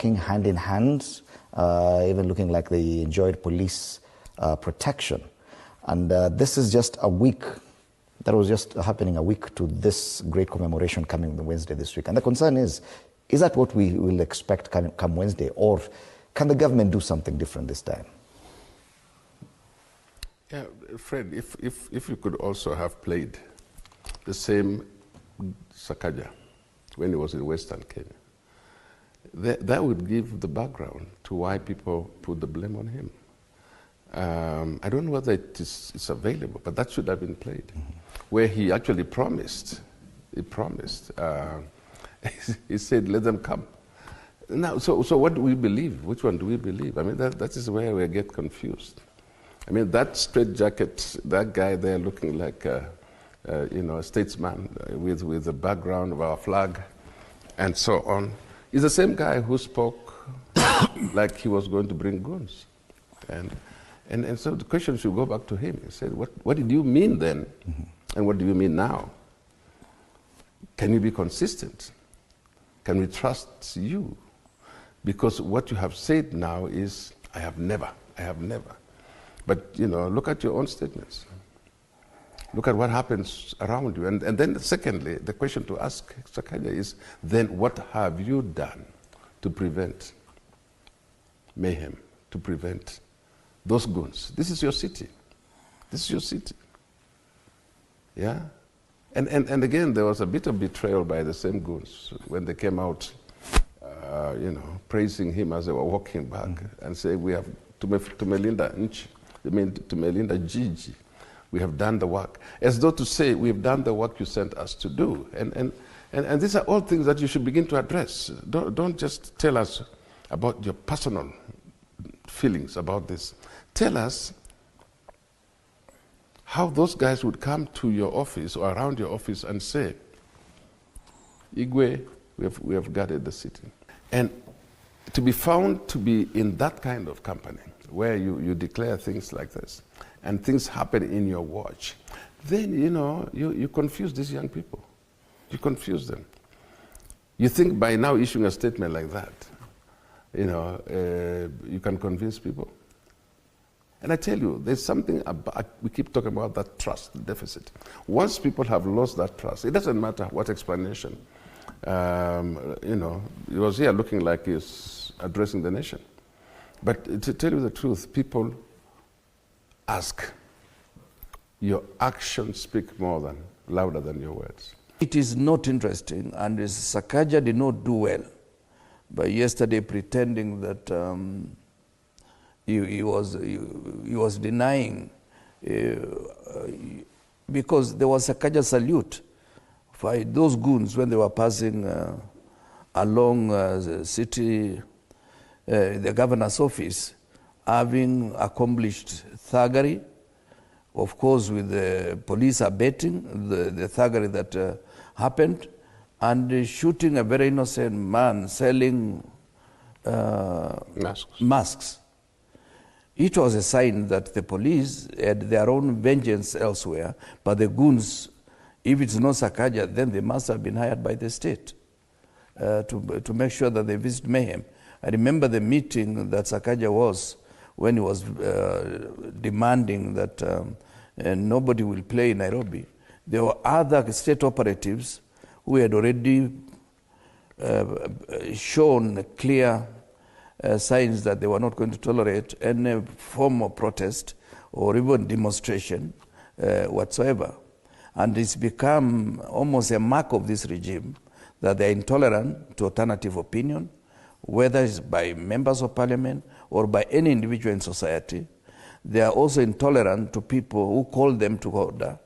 working hand in hand, even looking like they enjoyed police protection. And this is just a week. That was just happening a week to this great commemoration coming Wednesday this week. And the concern is that what we will expect come Wednesday, or can the government do something different this time? Yeah, Fred, if you could also have played the same Sakaja when he was in Western Kenya, that would give the background to why people put the blame on him. I don't know whether it's available, but that should have been played, where he actually promised. He said, "Let them come." Now, so what do we believe? Which one do we believe? I mean, that is where we get confused. I mean, that straitjacket, that guy there looking like a statesman with the background of our flag, and so on, is the same guy who spoke like he was going to bring goons, and so the question should go back to him. He said, "What did you mean then, and what do you mean now? Can you be consistent? Can we trust you? Because what you have said now is, I have never. But, look at your own statements. Look at what happens around you. And then secondly, the question to ask Sakaja is, then what have you done to prevent mayhem, to prevent those goons? This is your city. Yeah? And again, there was a bit of betrayal by the same goons when they came out, praising him as they were walking back and saying, we have, Tumelinda Nchi, Tumelinda Gigi, we have done the work. As though to say, we have done the work you sent us to do. And these are all things that you should begin to address. Don't just tell us about your personal feelings about this. Tell us how those guys would come to your office or around your office and say, Igwe, we have guarded the city. And to be found to be in that kind of company, where you declare things like this, and things happen in your watch, then, you confuse these young people. You confuse them. You think by now issuing a statement like that, you can convince people. And I tell you, there's something about, we keep talking about that trust deficit. Once people have lost that trust, it doesn't matter what explanation. He was here looking like he's addressing the nation. But to tell you the truth, people ask. Your actions speak louder than your words. It is not interesting, and Sakaja did not do well by yesterday pretending that he was denying, because there was Sakaja salute by those goons when they were passing along the city, the governor's office, having accomplished thuggery, of course with the police abetting the thuggery that happened, and shooting a very innocent man selling masks. It was a sign that the police had their own vengeance elsewhere, but the goons, if it's not Sakaja, then they must have been hired by the state to make sure that they visit mayhem. I remember the meeting that Sakaja was when he was demanding that nobody will play in Nairobi. There were other state operatives who had already shown clear signs that they were not going to tolerate any form of protest or even demonstration whatsoever. And it's become almost a mark of this regime that they're intolerant to alternative opinion, whether it's by members of parliament or by any individual in society. They are also intolerant to people who call them to order.